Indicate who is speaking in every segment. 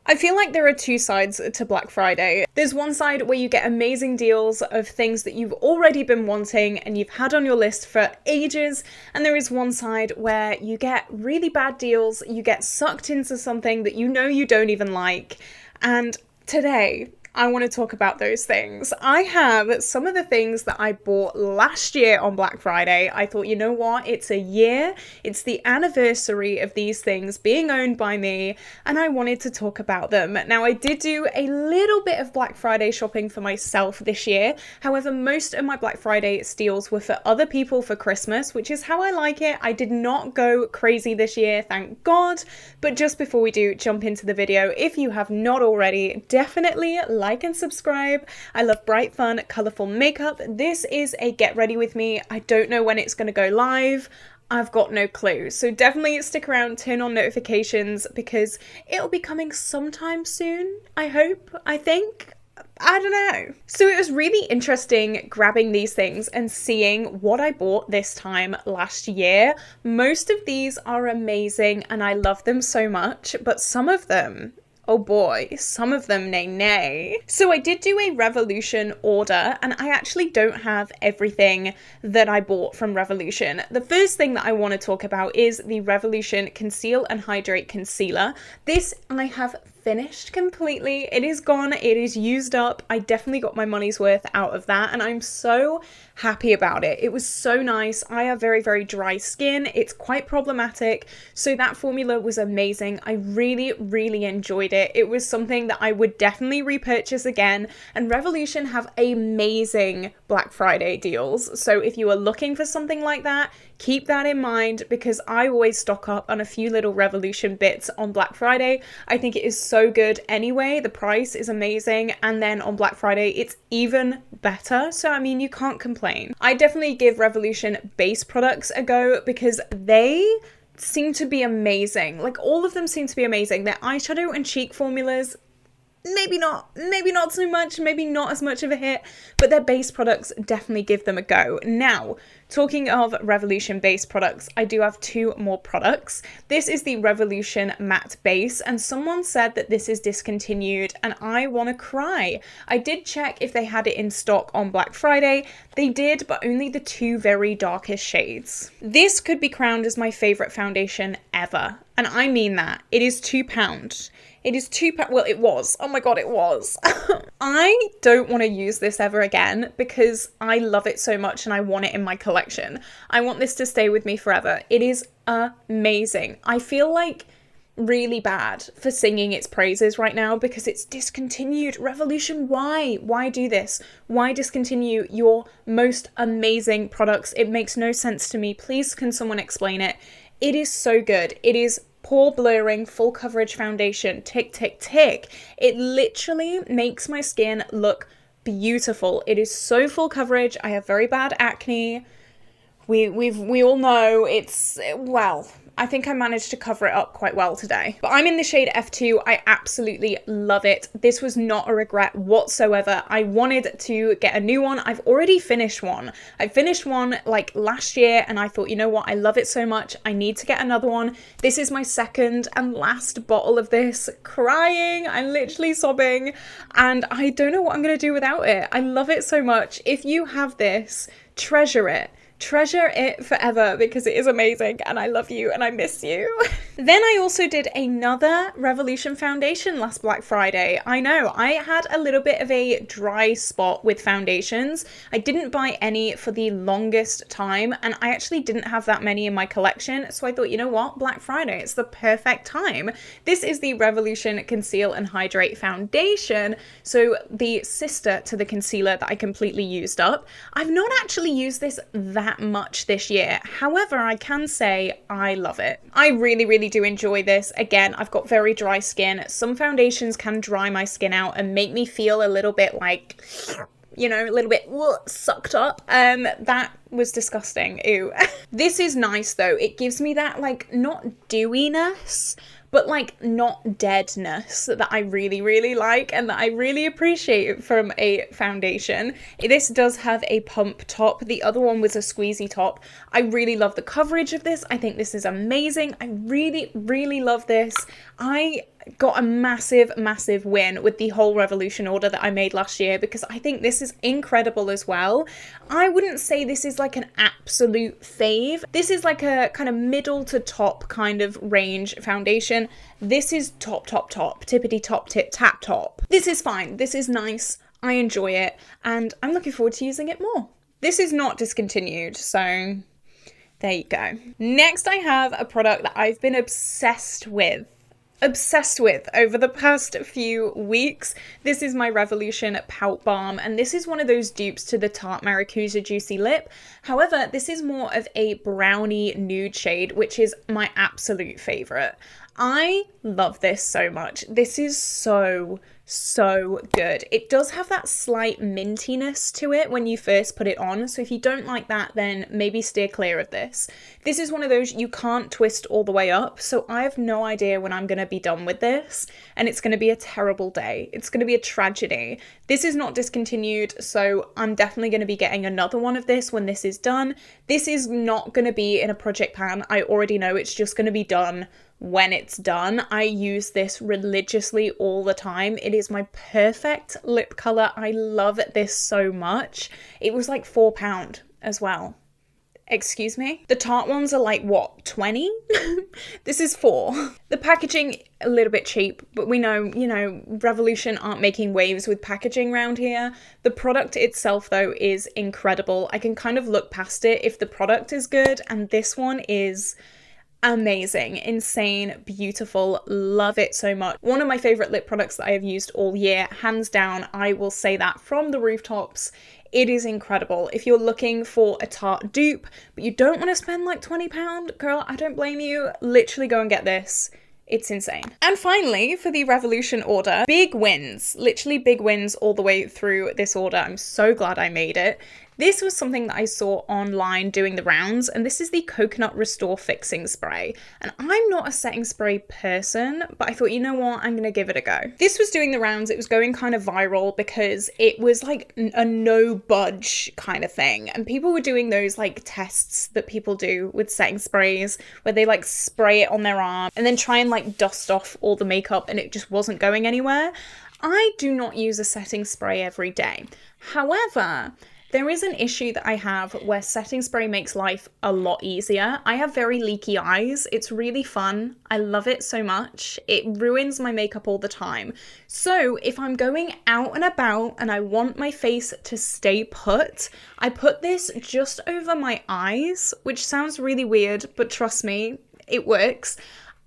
Speaker 1: I feel like there are two sides to Black Friday. There's one side where you get amazing deals of things that you've already been wanting and you've had on your list for ages, and there is one side where you get really bad deals, you get sucked into something that you know you don't even like, and today I want to talk about those things. I have some of the things that I bought last year on Black Friday. I thought, you know what? It's a year. It's the anniversary of these things being owned by me, and I wanted to talk about them. Now, I did do a little bit of Black Friday shopping for myself this year. However, most of my Black Friday steals were for other people for Christmas, which is how I like it. I did not go crazy this year, thank God. But just before we do jump into the video, if you have not already, definitely like and subscribe. I love bright, fun, colourful makeup. This is a get ready with me. I don't know when it's going to go live. I've got no clue. So definitely stick around, turn on notifications because it'll be coming sometime soon. I hope, I think. I don't know. So it was really interesting grabbing these things and seeing what I bought this time last year. Most of these are amazing and I love them so much, but some of them, oh boy, some of them nay. So I did do a Revolution order and I actually don't have everything that I bought from Revolution. The first thing that I want to talk about is the Revolution Conceal and Hydrate Concealer. This I have finished completely. It is gone. It is used up. I definitely got my money's worth out of that and I'm so happy about it. It was so nice. I have very, very dry skin. It's quite problematic. So that formula was amazing. I really, really enjoyed it. It was something that I would definitely repurchase again. And Revolution have amazing Black Friday deals. So if you are looking for something like that, keep that in mind because I always stock up on a few little Revolution bits on Black Friday. I think it is so good anyway. The price is amazing. And then on Black Friday, it's even better. So, I mean, you can't complain. I definitely give Revolution base products a go because they seem to be amazing. Like all of them seem to be amazing. Their eyeshadow and cheek formulas, maybe not so much, maybe not as much of a hit, but their base products definitely give them a go. Now, talking of Revolution base products, I do have two more products. This is the Revolution Matte Base, and someone said that this is discontinued, and I want to cry. I did check if they had it in stock on Black Friday. They did, but only the two very darkest shades. This could be crowned as my favourite foundation ever, and I mean that. It is £2. It is £2. Well, it was. Oh my God, it was. I don't want to use this ever again because I love it so much and I want it in my collection. I want this to stay with me forever. It is amazing. I feel like really bad for singing its praises right now because it's discontinued. Revolution, why? Why do this? Why discontinue your most amazing products? It makes no sense to me. Please, can someone explain it? It is so good. It is pore blurring, full coverage foundation, tick, tick, tick. It literally makes my skin look beautiful. It is so full coverage. I have very bad acne. We all know it's, well, I think I managed to cover it up quite well today. But I'm in the shade F2. I absolutely love it. This was not a regret whatsoever. I wanted to get a new one. I've already finished one. I finished one like last year and I thought, you know what? I love it so much. I need to get another one. This is my second and last bottle of this. Crying. I'm literally sobbing. And I don't know what I'm going to do without it. I love it so much. If you have this, treasure it. Treasure it forever because it is amazing and I love you and I miss you. Then I also did another Revolution foundation last Black Friday. I know, I had a little bit of a dry spot with foundations. I didn't buy any for the longest time and I actually didn't have that many in my collection. So I thought, you know what, Black Friday, it's the perfect time. This is the Revolution Conceal and Hydrate Foundation. So the sister to the concealer that I completely used up. I've not actually used this that much this year. However, I can say I love it. I really, really do enjoy this. Again, I've got very dry skin. Some foundations can dry my skin out and make me feel a little bit like, you know, a little bit sucked up. That was disgusting. Ew. This is nice though. It gives me that like not dewiness, but like not deadness that I really, really like and that I really appreciate from a foundation. This does have a pump top. The other one was a squeezy top. I really love the coverage of this. I think this is amazing. I really, really love this. I got a massive, massive win with the whole Revolution order that I made last year, because I think this is incredible as well. I wouldn't say this is like an absolute fave. This is like a kind of middle to top kind of range foundation. This is top, tippity top, tip, tap top. This is fine. This is nice. I enjoy it, and I'm looking forward to using it more. This is not discontinued, so there you go. Next, I have a product that I've been obsessed with over the past few weeks. This is my Revolution Pout Balm, and this is one of those dupes to the Tarte Maracuja Juicy Lip. However, this is more of a brownie nude shade, which is my absolute favorite. I love this so much. This is so good. It does have that slight mintiness to it when you first put it on, so if you don't like that, then maybe steer clear of this. This is one of those you can't twist all the way up, so I have no idea when I'm going to be done with this, and it's going to be a terrible day. It's going to be a tragedy. This is not discontinued, so I'm definitely going to be getting another one of this when this is done. This is not going to be in a project pan. I already know it's just going to be done when it's done. I use this religiously all the time. It is my perfect lip color. I love this so much. It was like £4 as well. Excuse me? The Tarte ones are like, what, 20? This is 4. The packaging, a little bit cheap, but we know, you know, Revolution aren't making waves with packaging around here. The product itself, though, is incredible. I can kind of look past it if the product is good, and this one is amazing, insane, beautiful, love it so much. One of my favorite lip products that I have used all year, hands down. I will say that from the rooftops. It is incredible. If you're looking for a Tarte dupe, but you don't want to spend like £20, girl, I don't blame you. Literally go and get this. It's insane. And finally, for the Revolution order, big wins, literally big wins all the way through this order. I'm so glad I made it. This was something that I saw online doing the rounds, and this is the Coconut Restore Fixing Spray. And I'm not a setting spray person, but I thought, you know what, I'm going to give it a go. This was doing the rounds. It was going kind of viral because it was like a no budge kind of thing. And people were doing those like tests that people do with setting sprays where they like spray it on their arm and then try and like dust off all the makeup, and it just wasn't going anywhere. I do not use a setting spray every day. However, there is an issue that I have where setting spray makes life a lot easier. I have very leaky eyes. It's really fun. I love it so much. It ruins my makeup all the time. So if I'm going out and about and I want my face to stay put, I put this just over my eyes, which sounds really weird, but trust me, it works.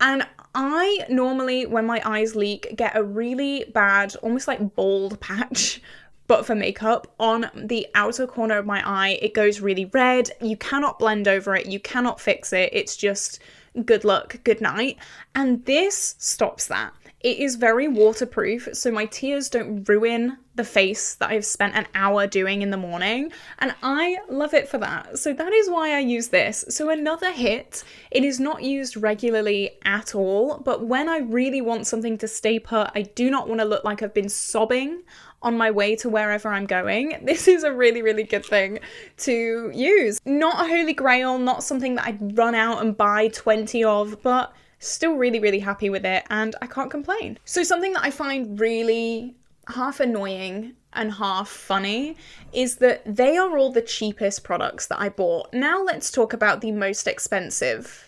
Speaker 1: And I normally, when my eyes leak, get a really bad, almost like bald patch, but for makeup, on the outer corner of my eye. It goes really red. You cannot blend over it. You cannot fix it. It's just good luck, good night. And this stops that. It is very waterproof, so my tears don't ruin the face that I've spent an hour doing in the morning, and I love it for that. So that is why I use this. So another hit. It is not used regularly at all, but when I really want something to stay put, I do not want to look like I've been sobbing on my way to wherever I'm going, this is a really, really good thing to use. Not a holy grail, not something that I'd run out and buy 20 of, but still really, really happy with it, and I can't complain. So something that I find really half annoying and half funny is that they are all the cheapest products that I bought. Now let's talk about the most expensive.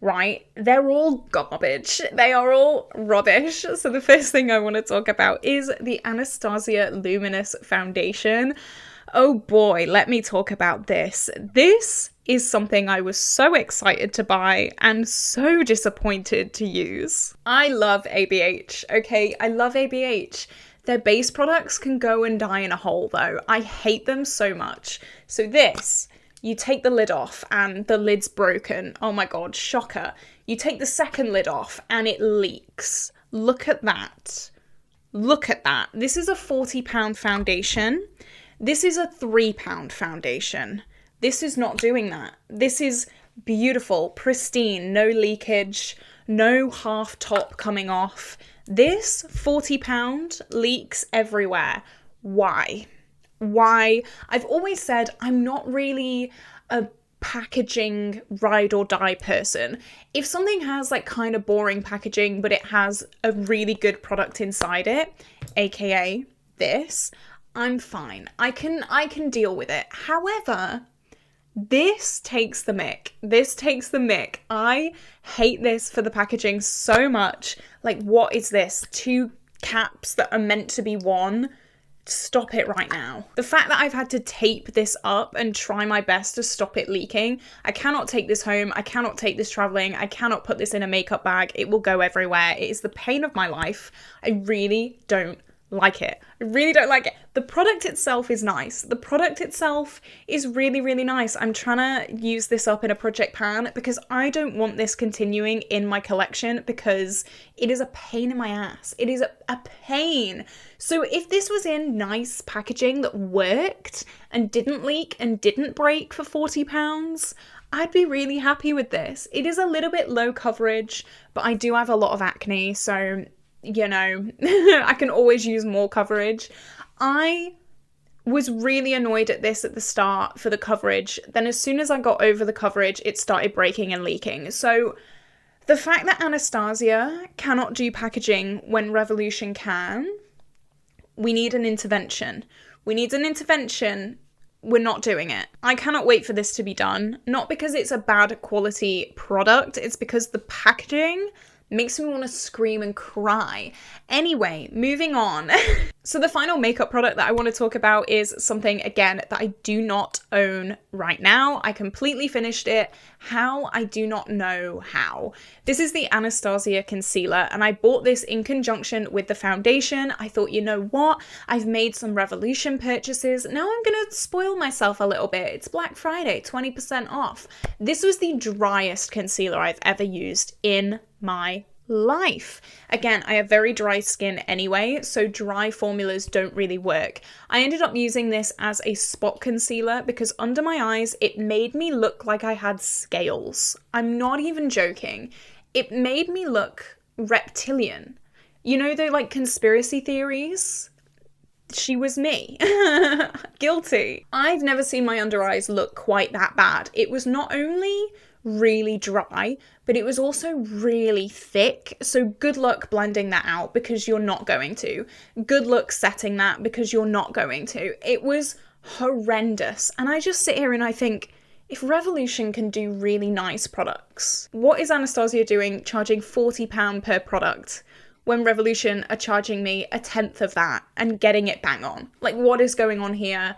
Speaker 1: Right? They're all garbage. They are all rubbish. So the first thing I want to talk about is the Anastasia Luminous Foundation. Oh boy, let me talk about this. This is something I was so excited to buy and so disappointed to use. I love ABH, okay? I love ABH. Their base products can go and die in a hole though. I hate them so much. So this, you take the lid off and the lid's broken. Oh my God, shocker. You take the second lid off and it leaks. Look at that. Look at that. This is a £40 foundation. This is a £3 foundation. This is not doing that. This is beautiful, pristine, no leakage, no half top coming off. This £40 leaks everywhere. Why? Why? I've always said I'm not really a packaging ride or die person. If something has like kind of boring packaging, but it has a really good product inside it, aka this, I'm fine. I can deal with it. However, this takes the mick. This takes the mick. I hate this for the packaging so much. Like, what is this? 2 caps that are meant to be one? Stop it right now. The fact that I've had to tape this up and try my best to stop it leaking. I cannot take this home. I cannot take this traveling. I cannot put this in a makeup bag. It will go everywhere. It is the pain of my life. I really don't like it. I really don't like it. The product itself is nice. The product itself is really, really nice. I'm trying to use this up in a project pan because I don't want this continuing in my collection because it is a pain in my ass. It is a pain. So if this was in nice packaging that worked and didn't leak and didn't break for £40, I'd be really happy with this. It is a little bit low coverage, but I do have a lot of acne, so you know, I can always use more coverage. I was really annoyed at this at the start for the coverage. Then as soon as I got over the coverage, it started breaking and leaking. So the fact that Anastasia cannot do packaging when Revolution can, we need an intervention. We need an intervention. We're not doing it. I cannot wait for this to be done. Not because it's a bad quality product. It's because the packaging makes me want to scream and cry. Anyway, moving on. So the final makeup product that I want to talk about is something, again, that I do not own right now. I completely finished it. How? I do not know how. This is the Anastasia concealer, and I bought this in conjunction with the foundation. I thought, you know what? I've made some Revolution purchases. Now I'm going to spoil myself a little bit. It's Black Friday, 20% off. This was the driest concealer I've ever used in my life. Again, I have very dry skin anyway, so dry formulas don't really work. I ended up using this as a spot concealer because under my eyes, it made me look like I had scales. I'm not even joking. It made me look reptilian. You know, the like conspiracy theories? She was me. Guilty. I've never seen my under eyes look quite that bad. It was not only really dry, but it was also really thick. So good luck blending that out because you're not going to. Good luck setting that because you're not going to. It was horrendous. And I just sit here and I think, if Revolution can do really nice products, what is Anastasia doing charging £40 per product when Revolution are charging me 1/10 of that and getting it bang on? Like, what is going on here?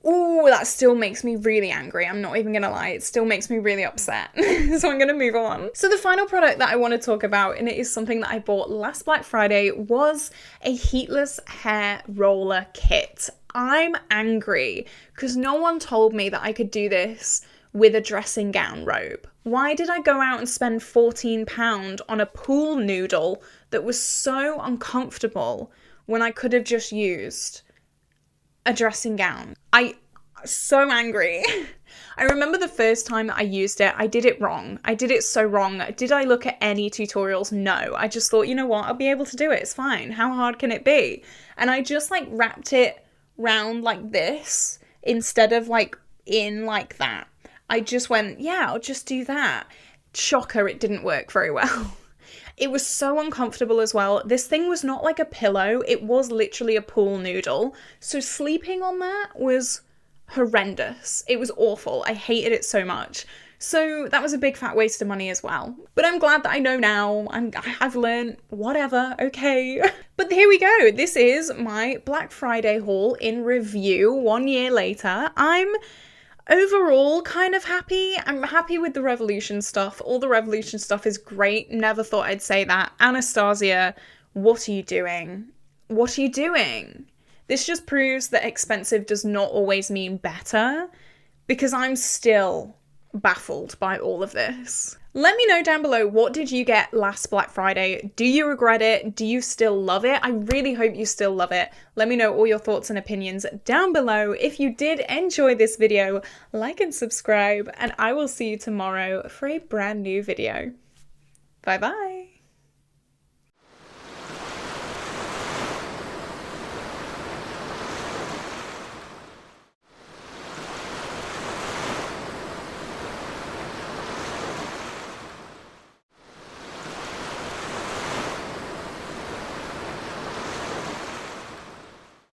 Speaker 1: Ooh, that still makes me really angry. I'm not even gonna lie. It still makes me really upset. So I'm gonna move on. So the final product that I want to talk about, and it is something that I bought last Black Friday, was a heatless hair roller kit. I'm angry because no one told me that I could do this with a dressing gown robe. Why did I go out and spend £14 on a pool noodle that was so uncomfortable when I could have just used a dressing gown? So angry. I remember the first time that I used it, I did it wrong. I did it so wrong. Did I look at any tutorials? No. I just thought, you know what? I'll be able to do it. It's fine. How hard can it be? And I just like wrapped it round like this instead of like in like that. I just went, yeah, I'll just do that. Shocker, it didn't work very well. It was so uncomfortable as well. This thing was not like a pillow. It was literally a pool noodle. So sleeping on that was horrendous. It was awful. I hated it so much. So that was a big fat waste of money as well. But I'm glad that I know now. I've learned whatever, okay. But here we go. This is my Black Friday haul in review 1 year later. I'm overall kind of happy. I'm happy with the Revolution stuff. All the Revolution stuff is great. Never thought I'd say that. Anastasia, what are you doing? What are you doing? This just proves that expensive does not always mean better, because I'm still baffled by all of this. Let me know down below, what did you get last Black Friday? Do you regret it? Do you still love it? I really hope you still love it. Let me know all your thoughts and opinions down below. If you did enjoy this video, like and subscribe, and I will see you tomorrow for a brand new video. Bye bye.